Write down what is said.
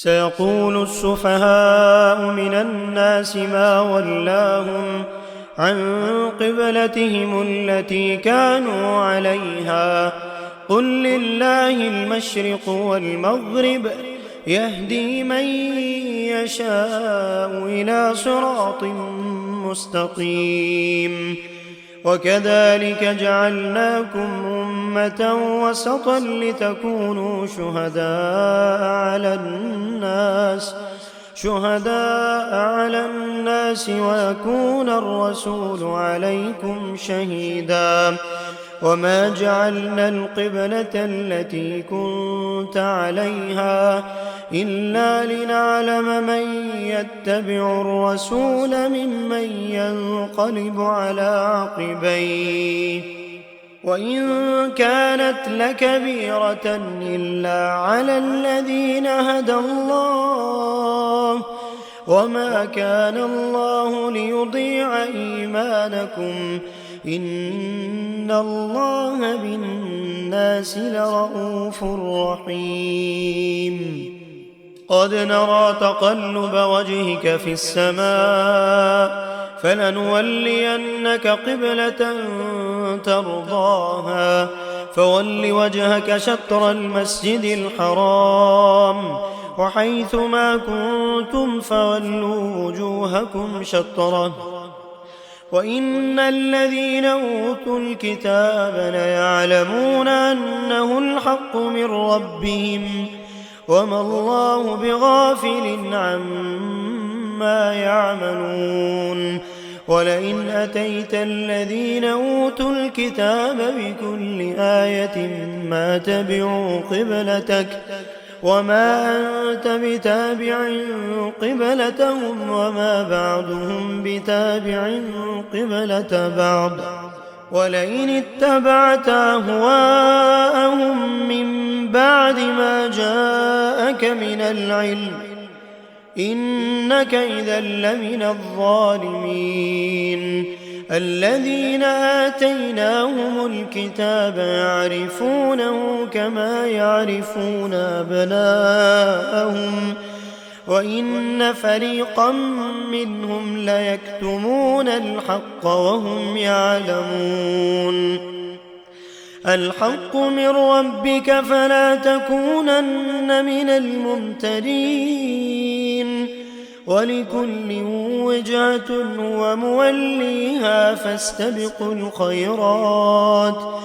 سيقول السفهاء من الناس ما ولاهم عن قبلتهم التي كانوا عليها قل لله المشرق والمغرب يهدي من يشاء إلى صراط مستقيم وكذلك جعلناكم أمة وسطا لتكونوا شهداء على الناس ويكون الرسول عليكم شهيدا وما جعلنا القبلة التي كنت عليها إلا لنعلم من يتبع الرسول ممن ينقلب على عقبيه وإن كانت لكبيرة إلا على الذين هدى الله وما كان الله ليضيع إيمانكم إن الله بالناس لرءوف رحيم قد نرى تقلب وجهك في السماء فلنولينك قبلة ترضاها فول وجهك شطر المسجد الحرام وحيث ما كنتم فولوا وجوهكم شطره وإن الذين أوتوا الكتاب ليعلمون أنه الحق من ربهم وما الله بغافل عما يعملون ولئن أتيت الذين أوتوا الكتاب بكل آية ما تبعوا قبلتك وما أنت بتابع قبلتهم وما بعضهم بتابع قبلة بعض ولئن اتبعت أهواءهم من بعد ما جاءك من العلم إنك إذا لمن الظالمين الذين آتيناهم الكتاب يعرفونه كما يعرفون أبناءهم وإن فريقا منهم ليكتمون الحق وهم يعلمون الحق من ربك فلا تكونن من الممترين ولكل وجهة هو موليها فاستبقوا الخيرات